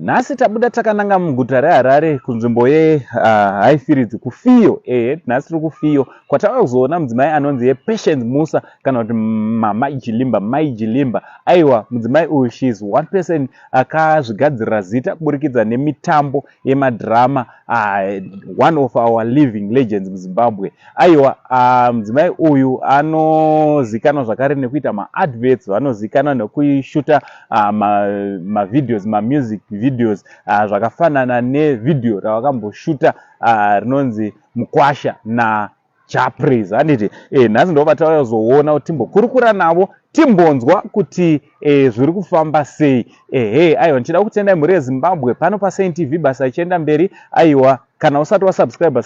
Nasi tabuda takananga muguta reHarare kunzvimbo yeHighfields kuFiyo. Nasi tiri kuFiyo kwatakazoona mudzimai anonzi yePatience Musa kana kuti Mai Jilimba. Aiwa, mudzimai uyu she is one person akazvigadzirira zita kuburikidza nemitambo yemadhirama, one of our living legends muZimbabwe. Aiwa, mudzimai uyu anozikanwa zvakare nekuita maadverts, vanozikanwa nekuishuta mavideos, mamusic videos, zvakafanana nevideo ravakamboshuta rinonzi Mukwasha naJapraise. Handiti nhasi ndo patakazoona kuti timbokurukura navo timbonzwa kuti zviri kufamba sei. Aiwa, ndichida kutendai mhuri yeZimbabwe pano paSaint TV basa ichienda mberi. Aiwa, kana usati wasubscribe,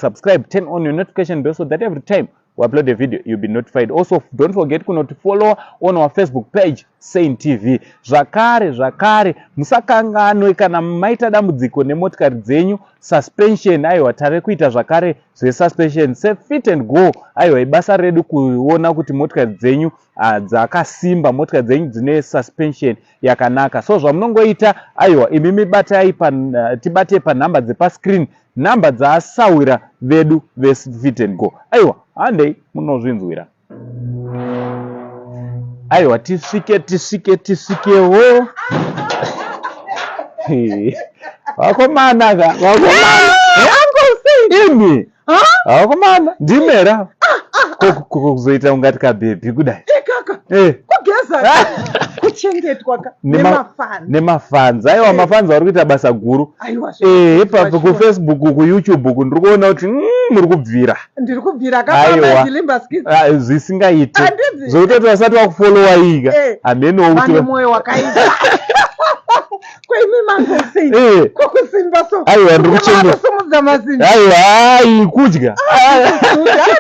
turn on your notification bell so that every time we upload a video you'll be notified. Also, don't forget to follow on our Facebook page Saint TV. Zvakare musakanganwe kana maita dambudziko nemotikari dzenyu suspension. Aiwa, tave kuita zvakare zvesuspension Fit and Go. Aiwa, ibasa redu kuona kuti motikari dzenyu dzakasimba, motikari dzenyu dzine suspension yakanaka. So zvamunongoita, aiwa, imi tibate panhamba dzepaScreen, nhamba dzaasawira vedu veFit and Go. Aiwa, handei munozvinzwira. Aiwa, tisvikewo. Vakomana imi vakomana ndimera kuzoita ungati kabhebhi kudai kugeza kuchengetwa nemafanzi. Aiwa, mafanzi vari kuita basa guru. kuFacebook, kuYouTube ndiri kuona kuti muri kubvira. Ndiri kubvira kapamba Jilimba skits zvisingaiti zvokutoti vasati vakufollowa iga vane mwoyo wakaita kwemi mangosi kokusimba so. Aiwa, ndiri kuchengeta kusumudza masimba. Aiwa, kudya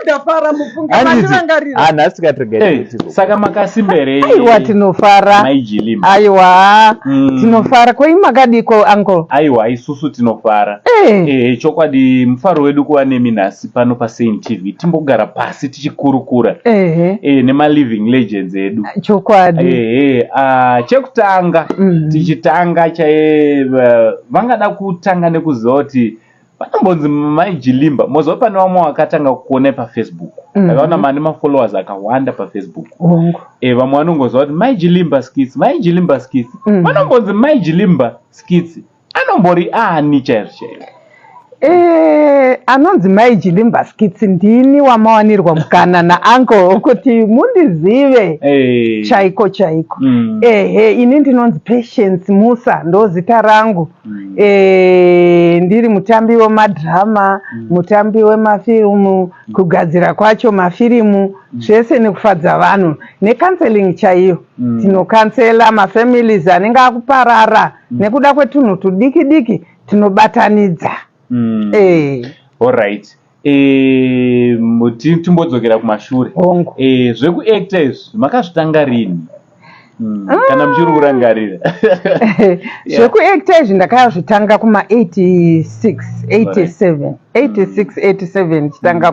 ndafara mufunga mandirangarira. Nhasi tikatirega saka makasimberei. Aiwa, tinofara Mai Jilimba. Aiwa, tinofara. Kwei makadiko uncle? Aiwa, isusu tinofara. Chokwadi mufaro wedu kuva nemi nhasi pano paSaint TV timbogara pasi tichikurukura nema-living legends edu. Chokwadi. Chekutanga tichitanga vangada kutanga nekuziva kuti vanombonzi Mai Jilimba. Mozova pane vamwe vakatanga kuona paFacebook, vakaona mane mafollowers akawanda paFacebook. Vamwe vanongoziva kuti Mai Jilimba skits, vanombonzi Mai Jilimba skits. Anombori ani chaizvo? Anonzi Mai Jilimba skits ndini wamawanirwa mukana nauncle kuti mundizive chaiko. Ini ndinonzi Patience Musa ndo zita rangu. Ndiri mutambi wemadhirama, mutambi wemafirimu, kugadzira kwacho mafirimu, zvese nekufadza vanhu necounseling chaiyo. Tinokansela mafamilies anenge akuparara nekuda kwetunhu tudiki diki tinobatanidza. Alright. Timbodzokera kumashure. Zvekuacta izvi makazvitanga rini? Kana muchiri kurangarira. Zvekuacta izvi ndakazvitanga kuma86 87 chitanga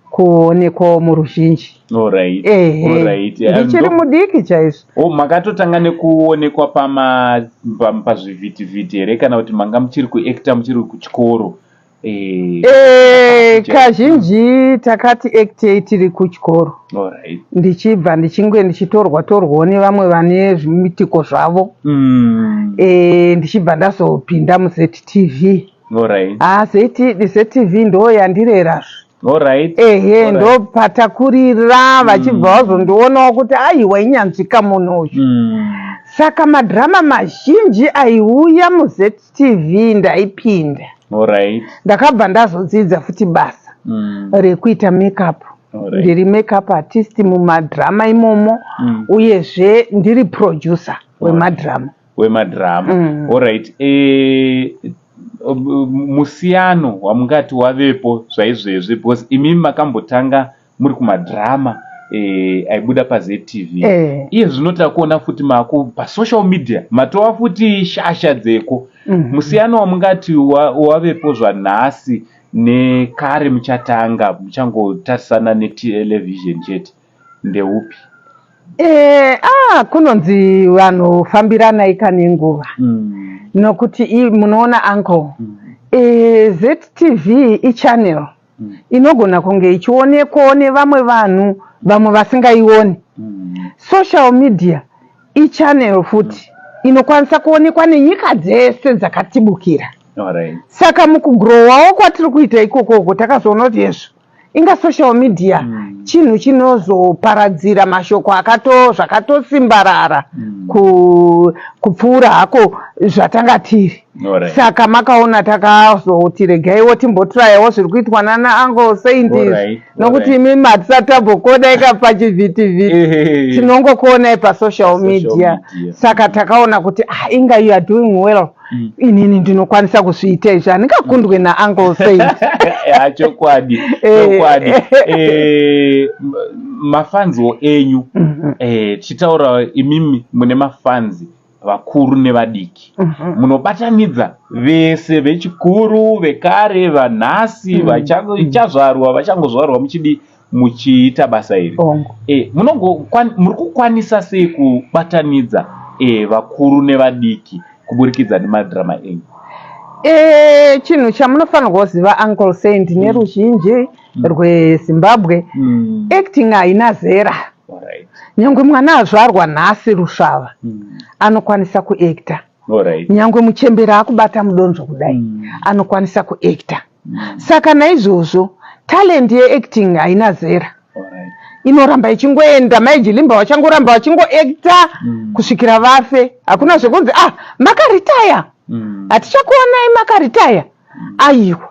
kuonekwa muruzhinji. Ndichiri mudiki chaizvo. Makatotanga nekuonekwa pazvivhitivhiti here kana kuti manga muchiri kuacta muchiri kuchikoro? Kazhinji takati acte tiri kuchikoro. Ndichibva ndichitorwa nevamwe vane zvimitiko zvavo. Ndichibva ndazopinda muZTV. ZTV ndo yandirerazve. Ndo patakurira vachibva vazondionawo kuti aiwa inyanzvika munhu uyu. Saka madhirama mazhinji aiuya muZTV ndaipinda. Ndakabva ndazodzidza futi basa rekuita makeup. Ndiri makeup artist mumadhirama imomo, uyezve ndiri producer wemadhirama. Musiyano wamungati wavepo zvaizvezvi because imi makambotanga muri kumadhirama aibuda paZTV. Iye zvinota kuona futi mako pasocial media matova futi shasha dzeko. Musiyano wamungati wavepo zvanhasi nekare muchatanga muchangotarisana netelevision chete ndeupi? kunonzi vanhu fambiranai kane nguva. Nokuti munoona uncle, ZTV ichannel inogona kunge ichionekwawo nevamwe vanhu vamwe vasingaioni. Social media ichannel futi inokwanisa kuonekwa nenyika dzese dzakatibukira. Saka mukugrowawo kwatiri kuita ikokoko takazoona kuti yezvo inga social media chinhu chinozoparadzira mashoko zvakatosimbarara kupfuura hako zvatanga tiri. Saka makaona takazoti regaiwo timbotrayawo zviri kuitwa nana Uncle Saint, nokuti imi matisatambokonai pachivhitivhiti tinongokuonai pasocial media. Saka takaona kuti inga you are doing well. Inini ndinokwanisa kuzviita izvi, handingakundwe naUncle Saint. Chokwadi. Mafanziwo enyu, tichitaura imimi mune mafanzi vakuru nevadiki. Munobatanidza vese vechikuru, vekare, vanhasi, vachazvarwa, vachangozvarwa muchiita basa iri. Muri kukwanisa sei kubatanidza vakuru nevadiki kuburikidza nemadhirama enyu? Chinhu chamunofanirwa kuziva Uncle Saint neruzhinji rweZimbabwe, acting haina zera. Nyangwe mwana azvarwa nhasi rusvava anokwanisa kuacta. Nyangwe muchembera akubata mudonzvo kudai anokwanisa kuacta. Saka naizvozvo talent yeacting haina zera. Inoramba ichingoenda. Maijilimba vachangoramba vachingoacta kusvikira vafe. Hakuna zvekunzi makaritaya, hatichakuonai makaritaya. Aiwa,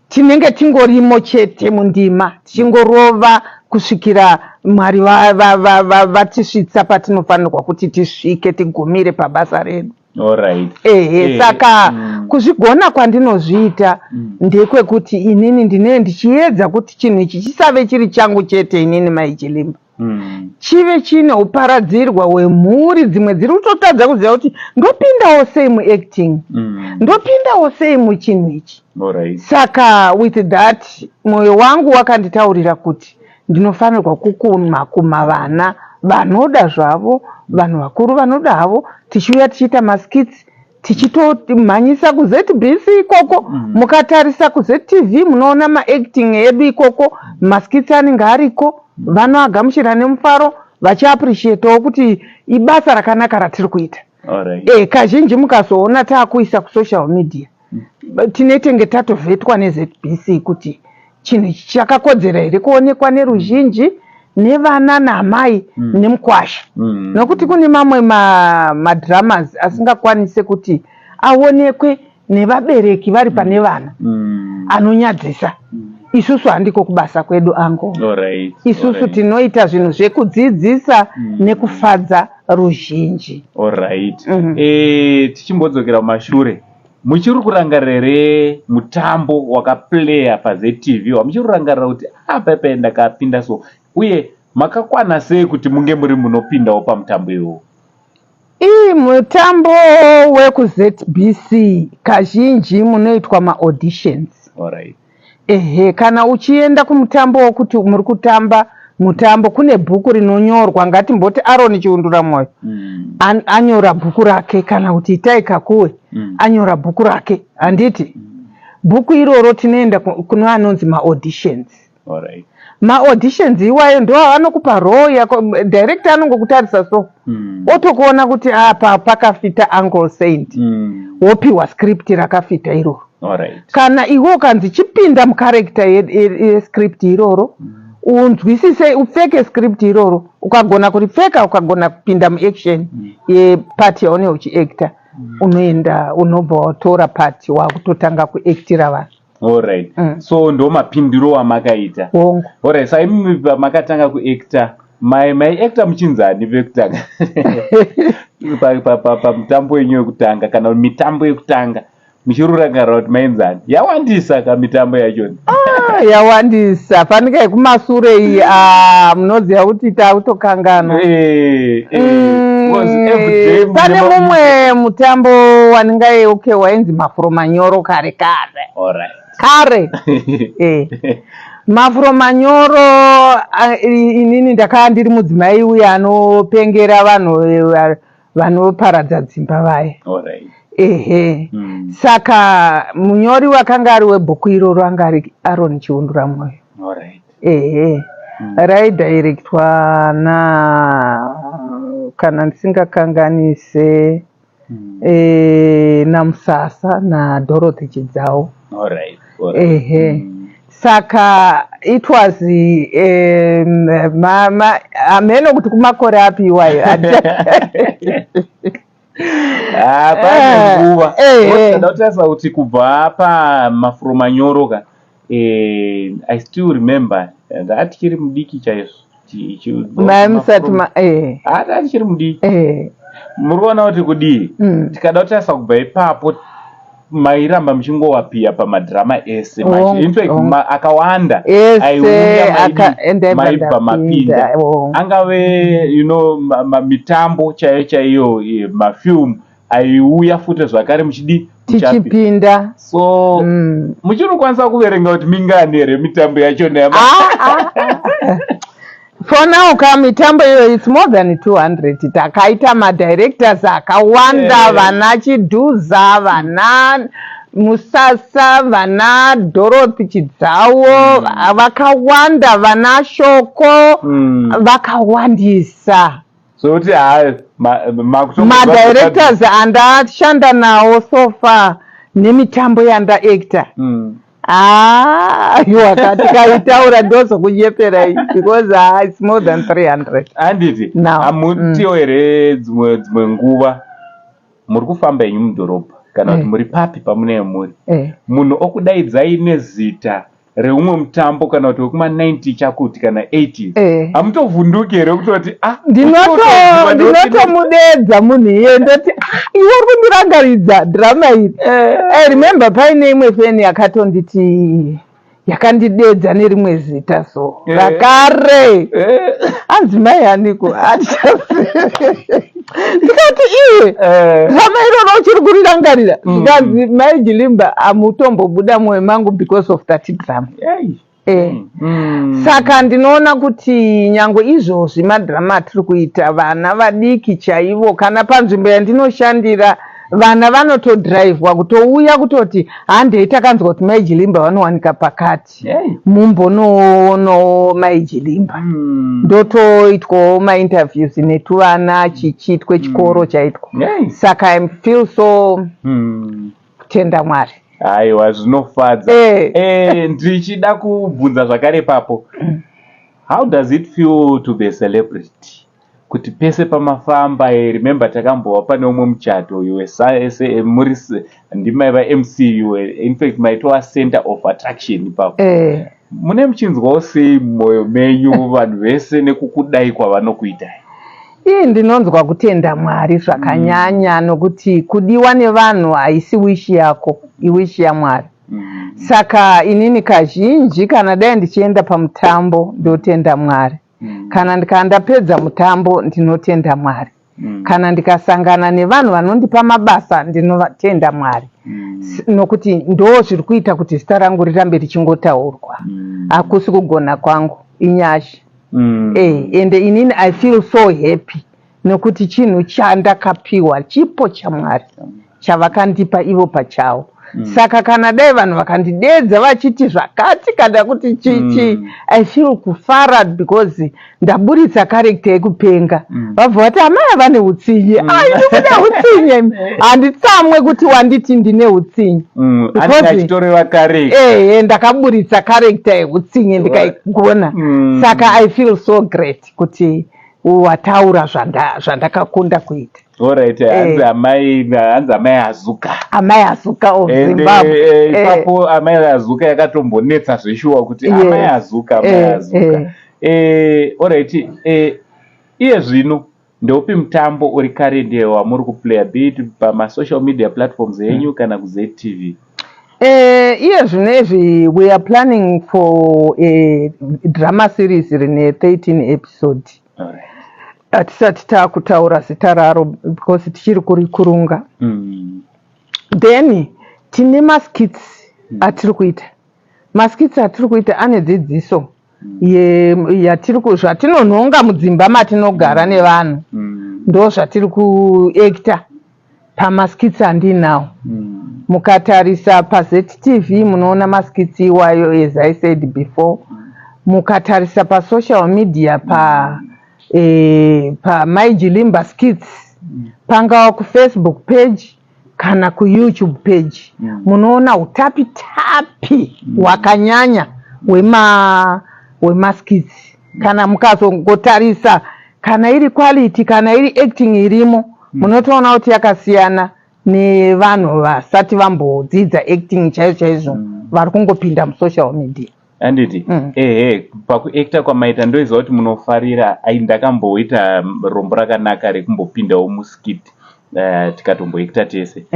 tinenge tingorimo chete mundima tichingorova kusvikira Mwari vatisvitsa patinofanirwa kuti tisvike tigumire pabasa redu. Saka kuzvigona kwandinozviita ndekwekuti inini ndinenge ndichiedza kuti chinhu ichi chisave chiri changu chete inini Maijilimba. Chive chine uparadzirwa hwemhuri dzimwe dziri kutotadza kuziva kuti ndopindawo sei muacting, ndopindawo sei muchinhu ichi. Saka with that mwoyo wangu wakanditaurira kuti ndinofanirwa kukuma vana vanoda zvavo, vanhu vakuru vanoda havo, tichiuya tichiita maskits, tichitomhanyisa kuZBC ikoko. Mukatarisa kuZTV munoona maacting edu ikoko, maskits anenge ariko, vanoagamuchira nemufaro vachiappreciatawo kuti ibasa rakanaka ratiri kuita. Kazhinji mukazoona taakuisa kusocial media tinetenge tatovhetwa neZBC kuti chinhu ichi chakakodzera here kuonekwa neruzhinji, nevana naamai nemukwasha. Nokuti kune mamwe madhiramas asingakwanise kuti aonekwe nevabereki vari pane vana, anonyadzisa. Isusu handiko kubasa kwedu Uncle. Isusu tinoita zvinhu zvekudzidzisa nekufadza ruzhinji. Tichimbodzokera mumashure, muchiri kurangarira mutambo wakaplaya paZTV, muchiri kurangarira kuti pepe ndakapinda so, uye makakwana sei kuti munge muri munopindawo pamutambo iwowo? Mutambo wekuZBC kazhinji munoitwa maauditions. Kana uchienda kumutambo wokuti muri kutamba mutambo, kune bhuku rinonyorwa, ngatimboti Aaron Chiundura Mwoyo anyora bhuku rake, kana kuti Itai Kakuwe anyora bhuku rake. Handiti bhuku iroro tinoenda kuno anonzi maauditions. Maauditions iwayo ndo avanokupa role yako, director anongokutarisa so otokuona kuti apa pakafita Uncle Saint, wopiwa script rakafita iroro. Kana iwo kanzi chipinda mukarekta yescript iroro, unzwisise upfeke script iroro, ukagona kuripfeka, ukagona kupinda muaction yepart yaone uchiacta, unoenda unobva watora part wakutotanga kuactira vanhu. So ndo mapindiro amakaita. Saimimi pamakatanga kuacta, maiacta muchinzani vekutanga pamutambo wenyu wekutanga kana mitambo yekutanga muchirurangarira kuti mainzani? Yawandisa kamitambo yachoni. Yawandisa. Panikai kumasure iyi munoziva kuti takutokanganwa. Pane mumwe mutambo waningai wainzi mafuro manyoro kare. mafuro manyoro inini ndakaa ndiri mudzimai uya anopengera vanhu vanoparadza dzimba vaya. Ehe. Saka munyori wakanga ari webhuku iroro anga ari Aaron Chiundura Mwoyo. Ehe. Raidirectwa kana ndisingakanganise namusasa naDorothy Chidzau. Ehe. Saka it was ameno kuti kumakore api iwayo pane nguva ndautasa kuti kubva pamafuro manyoroka I still remember ndatichiri mudiki chaizvo ndatichiri mudiki muri kuona kuti kudii tikada kutasa kubva ipapo mairamba muchingowapiya pamadhirama ese akawanda aiuya maibva mapinda angave mitambo chaiyo chaiyo mafilmu aiuya futi zvakare tichipinda so muchinokwanisa kuverenga kuti mingani here mitambo yachona for now mitambo iyo it's more than 200 takaita madirectors akawanda vana Chidhuza vana Musasa vana Dorothy Chidzau vakawanda vana Shoko vakawandisa so kuti madirectors andashanda nawo so far nemitambo yandaacta tikaitaura ndozokunyepera because it's more than 300 handiti hamutiwo here dzimwe nguva muri kufamba henyu mudhorobha kana kuti muri papi pamunee muri munhu okudaidzai nezita reumwe mutambo kana kuti wekuma-90 chakuti kana 80s hamutovhunduki here kutoti ndinotomudedza munhu iye ndoti iwe uri kundirangaridza dhirama iri remember paine imwe feni yakatonditi yakandidedza nerimwe zita so rakare anzi mai aniko ndikati iwe dhirama iroro uchiri kurirangarira ndikanzi mai Jilimba hamutombobuda mwoyo mangu because of that drama. Saka ndinoona kuti nyangwe izvozvi madhirama atiri kuita vana vadiki chaivo kana panzvimbo yandinoshandira vana vanotodhiraivhwa kutouya kutoti handei takanzwa kuti mai Jilimba vanowanika pakati mumbonoono mai Jilimba ndotoitwawo mainterviews netuvana chichiitwe chikoro chaitwa saka I feel so kutenda Mwari. Aiwa zvinofadza ndichida kubvunza zvakare papo how does it feel to be a celebrity kuti pese pamafamba remember takambova pane umwe muchato muri ndimaiva MC in fact maitova center of attraction ipapo mune muchinzwawo sei mumwoyo menyu vanhu vese nekukudai kwavanokuitai? Ndinonzwa kutenda Mwari zvakanyanya nokuti kudiwa nevanhu haisi wishi yako iwishi yaMwari. Saka inini kazhinji kana dai ndichienda pamutambo ndotenda Mwari. Kana ndikandapedza mutambo ndinotenda Mwari. Kana ndikasangana nevanhu vanondipa mabasa ndinotenda Mwari. Nokuti ndo zviri kuita kuti zita rangu rirambe richingotaurwa. Hakusi kugona kwangu inyasha. Ende inini I feel so happy nokuti chinhu chandakapiwa chipo chaMwari chavakandipa ivo pachavo. Saka kana dai vanhu vakandidedza vachiti zvakati kana kuti chichi I feel kufara because ndaburitsa character yekupenga vabva vati amai vane utsinye ndine utsinye handitsamwe kuti wanditi ndine utsinye ndakaburitsa character yeutsinye ndikaigona. Saka I feel so great kuti wataura zvandakakunda kuita. Alright, hanzi amai Hazuka. Amai Hazuka of Zimbabwe. Ipapo amai Hazuka yakatombonetsa zveshuwa kuti amai Hazuka. Alright, iye zvino ndopi mutambo uri current wamuri kuplaya bit pama-social media platforms yenyu kana kuZTV? Iye zvinezvi we are planning for a drama series rine 13 episode. Alright. Hatisati taakutaura zita raro because tichiri kurikurunga. Then tine maskits atiri kuita maskits atiri kuita ane dzidziso zvatinonhonga mudzimba matinogara nevanhu ndo zvatiri kuekta pamaskits andinawo. Mukatarisa paZTV munoona maskits iwayo as I said before. Mukatarisa pasocial media pamaijilimba skits pangava kufacebook page kana kuyoutube page munoona utapitapi hwakanyanya hwemaskits. Kana mukazongotarisa kana iri quality kana iri acting irimo munotoona kuti yakasiyana nevanhu vasati vambodzidza acting chaizvo vari kungopinda musocial media. Anditi pakuekta kwamaita ndoiziva kuti munofarira. Ndakamboita rombo rakanaka rekumbopindawo muskit tikatomboekta tese.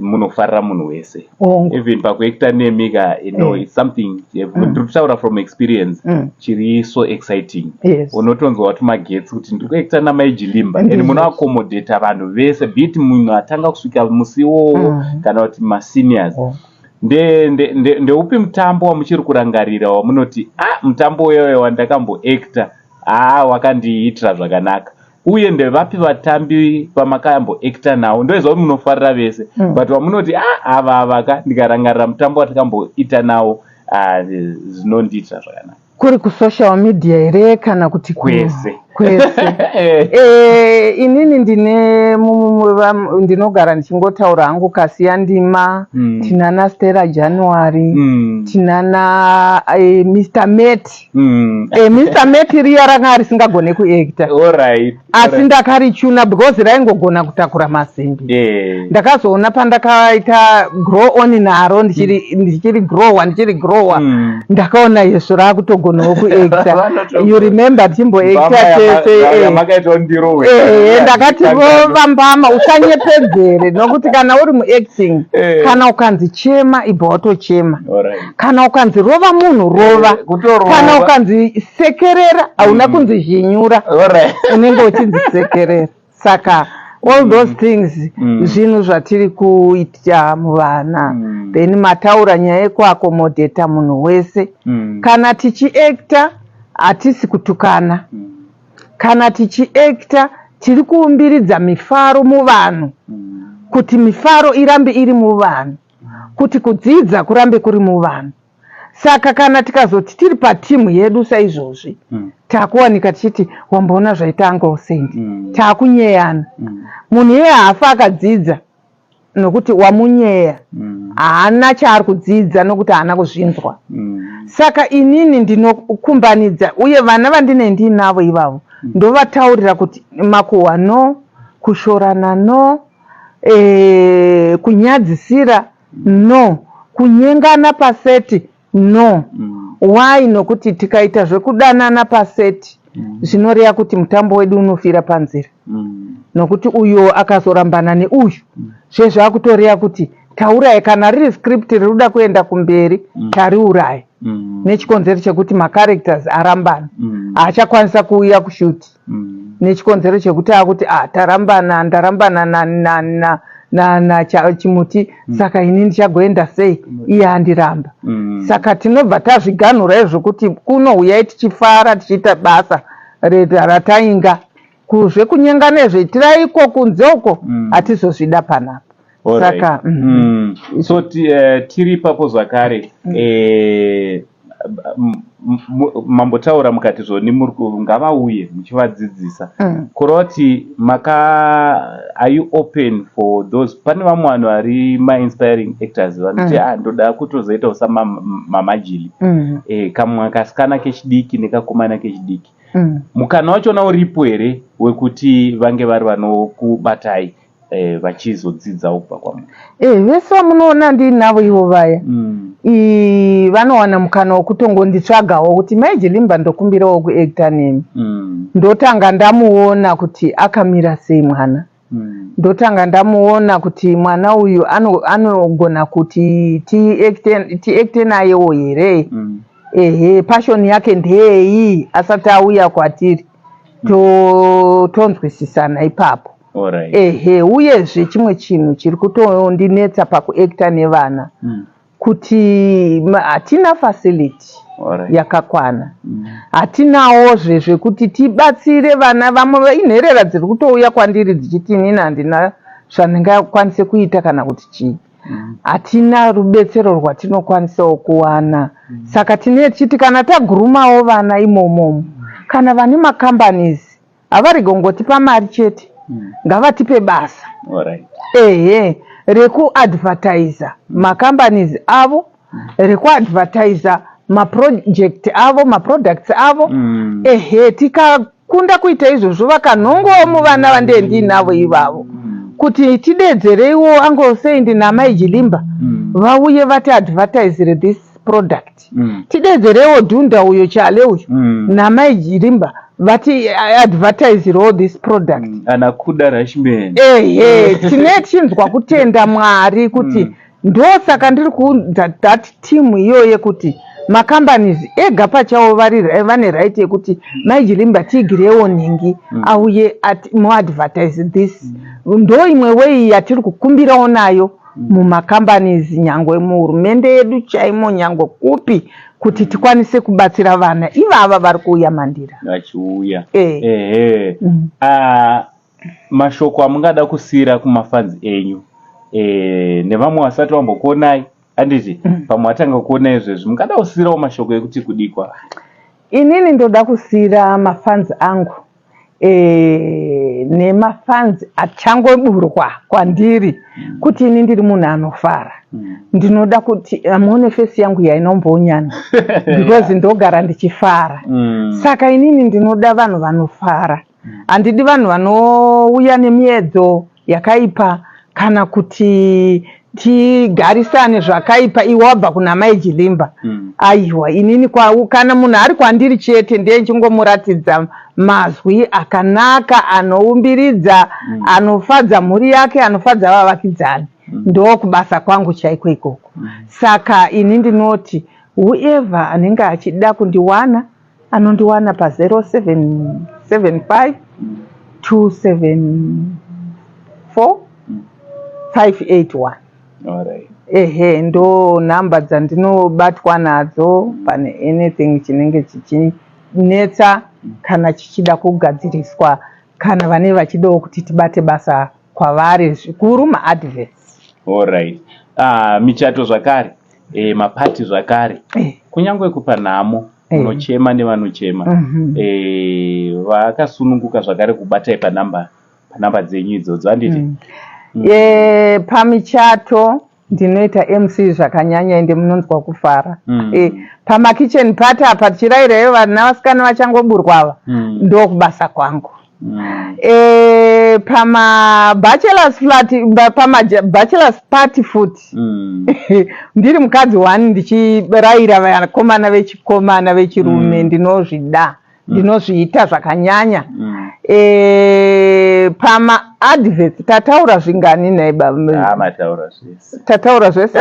Munofarira munhu wese. Even pakuekta nemika it's something ndiri kutaura from experience chiri so exciting. Unotonzwa kuti magetsi kuti ndiri kuekta namaijilimba and munoaccommodata vanhu vese bit munhu atanga kusvika musiwo kana kuti maseniors. Ndeupi mutambo wamuchiri kurangarira wamunoti mutambo uyoyo wandakamboekta wakandiitira zvakanaka, uye ndevapi vatambi vamakamboekta nawo? Ndoiziva kuti munofarira vese but wamunoti ava ndikarangarira mutambo watakamboita nawo zvinondiitira zvakanaka? Kuri kusocial media here kana kuti kwese? Inini ndinogara ndichingotaura hangu Kasiya Ndima, tinana Stella January, tinana Mr. Met. Mr. Met riya ranga risingagone kuekta. Asi ndakarichuna because raingogona kutakura masimbi. Ndakazoona pandakaita grow on naro ndichiri grower ndakaona yesu rakutogonawo kuekta. You remember timboekta ndakati vambama usanyepedzere nokuti kana uri muacting kana ukanzi chema ibva watochema, kana ukanzi rova munhu rova, kana ukanzi sekerera hauna kunzi zhinyura unenge uchinzi sekerera. Saka all those things zvinhu zvatiri kuita muvana. Then mataura nyaya yekuakomodheta munhu wese. Kana tichiekta hatisi kutukana, kana tichiekta tiri kuumbiridza mifaro muvanhu, kuti mifaro irambe iri muvanhu, kuti kudzidza kurambe kuri muvanhu. Saka kana tikazoti tiri patimu yedu saizvozvi takuwanika tichiti wamboona zvaita Uncle Saint, takunyeyana. Munhu iye haafa akadzidza nokuti wamunyeya, haana chaari kudzidza nokuti haana kuzvinzwa. Saka inini ndinokumbanidza, uye vana vandine ndinavo ivavo ndovataurira kuti makuhwa no, kushorana no, kunyadzisira no, kunyengana paseti no. Why? Nokuti tikaita zvekudanana paseti zvinoreva kuti mutambo wedu unofira panzira. Nokuti uyo akazorambana neuyu zvezvakutoreva kuti taurai, kana riri script rinoda kuenda kumberi tariurai. Nechikonzero chekuti macharacters arambana, haachakwanisa kuuya kushuti. Nechikonzero chekuti akuti tarambana, ndarambana chimuti, saka ini ndichagoenda sei, iye handiramba. Saka tinobva tazviganhura izvokuti kunouya tichifara tichiita basa ratainga. Kuzve kunyenga nezvetirai iko kunze uko hatizozvida panapa. Saka so tiri ipapo zvakare mambotaura mukati zvoni ngavauye muchivadzidzisa kureva kuti are you open for those? Pane vamwe vanhu vari ma-inspiring actors vanoti ndoda kutozoitawo samamajili, kamwe kasikana kechidiki nekakomana kechidiki. Mukana wachona uripo here wekuti vange vari vanokubatai vachizodzidzawo kubva kwamwe? Vese vamunoona ndinavo ivo vaya vanowana mukana wokutongonditsvagawo kuti maijilimba ndokumbirawo kuekta nemi. Ndotanga ndamuona kuti akamira sei mwana. Ndotanga ndamuona kuti mwana uyu anogona kuti tiekte nayewo here. Passion yake ndeyei asati auya kwatiri tonzwisisana ipapo. Uyezve chimwe chinhu chiri kutondinetsa pakuekta nevana kuti hatina facility yakakwana. Hatinawo zvekuti tibatsire vana vamwe inherera dziri kutouya kwandiri dzichiti inini handina zvandingakwanise kuita kana kuti chii. Hatina rubetsero rwatinokwanisawo kuwana. Saka tichiti kana tagurumawo vana imomomo, kana vane macompanies havari gongotipa mari chete, ngavatipe basa rekuadvertisa macompanies avo, rekuadvertisa maproject avo, maproducts avo. Tikakunda kuita izvozvo vakanhongomo vana vandendinavo ivavo kuti tidedzereiwo Uncle naMai Jilimba vauye vati advertise this product. Tidedzereiwo Dhunda uyo Chale uyo naMai Jilimba vati advertise all this product. Anakuda Rashman. Tine chinzwa kutenda Mwari kuti ndosaka ndiri that team iyoyo kuti macompanies ega pachawo vane right yekuti Mai Jilimba tigirewo nhingi auye muadvertise this. Ndo imwe way yatiri kukumbirawo nayo mumacompanies, nyangwe muhurumende yedu chaimo, nyangwe kupi, kuti tikwanise kubatsira vana ivava vari kuuya mandira vachiuya. Mashoko amungada kusiyira kumafans enyu nevamwe vasati vambokuonai handiti pamwe watanga kuona izvezvi mungada kusiyirawo mashoko ekuti kudikwa? Inini ndoda kusiyira mafans angu nemafans achangoburwa kwandiri kuti ini ndiri munhu anofara. Ndinoda kuti amuone fesi yangu yainombonyana because ndogara ndichifara. Saka inini ndinoda vanhu vanofara. Handidi vanhu vanouya nemiedzo yakaipa kana kuti tigarisane zvakaipa iwabva kuna Mai Jilimba. Aiwa, inini kana munhu ari kwandiri chete ndiye nchongomuratidza mazwi akanaka, anoumbiridza, anofadza mhuri yake, anofadza vavakidzani. Ndo kubasa kwangu chaiko ikoko. Saka ini ndinoti whoever anenge achida kundiwana anondiwana pa 0775 274 581. Ndo namba dzandinobatwa nadzo pane anything chinenge chichinetsa kana chichida kugadziriswa, kana vane vachidawo kuti tibate basa kwavari zvikuru maadverts. Michato zvakare, mapati zvakare, kunyangwe kupa nhamo unochema nevanochema, vakasununguka zvakare kubatai panamba dzenyu idzodzo handiti? Pamichato ndinoita MC zvakanyanya ende munonzwa kufara. Pamakitchen party apa tichirairayo vana vasikana vachangoburwa ndo kubasa kwangu. Bachelor's party futi ndiri mukadzi wani ndichiraira vakomana vechikomana vechirume ndinozvida, ndinozviita zvakanyanya. Pama adverts tataura zvingani naiba? Tataura zvese.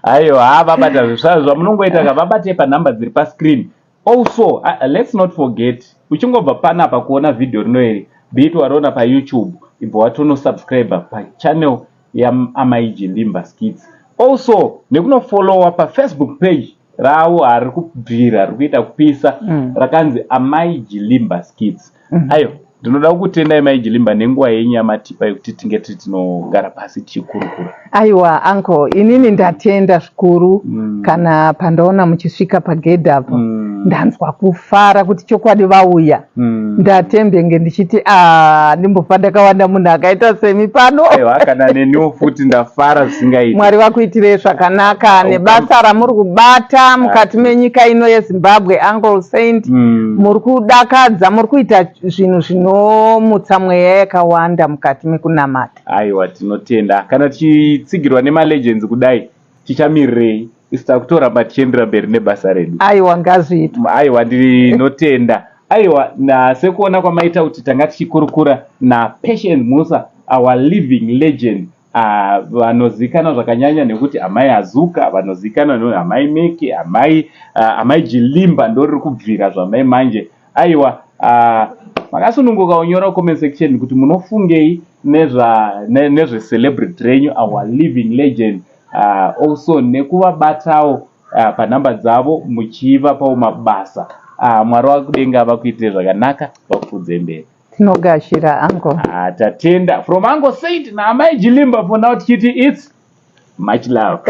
Aiwa, vabata zvesvazvo zvamunongoita vabate panhamba dziri pascreen. Also, let's not forget, uchingobva panapa kuona video rino iri, beat wariona pa YouTube, ibva watono subscribe pa channel yaMai Jilimba Skits. Also, nekunofollowa pa Facebook page ravo ari kubvira, ari kuita kupisa, rakanzi Amai Jilimba Skits. Ayo, ndinoda kutenda Mai Jilimba nenguva yenyu yamatipa yekuti tinge tinogara pasi tichikurukura. Aiwa uncle, inini ndatenda zvikuru kana pandaona muchisvika pagedhi apo. Ndanzwa kufara kuti chokwadi vauya. Ndatembenge ndichiti ndimbofa ndakawanda munhu akaita semi pano. Aiwa, kana neniwo futi ndafara zvisingaiti. Mwari vakuitire zvakanaka nebasa ramuri kubata mukati menyika ino yeZimbabwe. Uncle Saint, muri kudakadza, muri kuita zvinhu zvinomutsa mweya yakawanda mukati mekunamata. Aiwa, tinotenda. Kana tichitsigirwa nemalegends kudai, tichamirirei? Isita kutoramba tichiendera mberi nebasa redu. Aiwa, ngazviitwa. Aiwa, ndinotenda. Aiwa, sekuona kwamaita kuti tanga tichikurukura naPatience Musa, our living legend. Vanozikana zvakanyanya nekuti Amai Azuka, vanozikana nekuti Amai Meki, Amai Jilimba ndori kubvira zvamai manje. Aiwa, makasununguka unyora comment section kuti munofungei nezve celebrity renyu, our living legend also nekuvabatawo panhamba dzavo muchivapawo mabasa. Mwari wakudenga vakuitire zvakanaka, vakufudze mberi. Tinogashira ango. Tatenda from Ango Saint naamai Jilimba for now tichiti it's much love.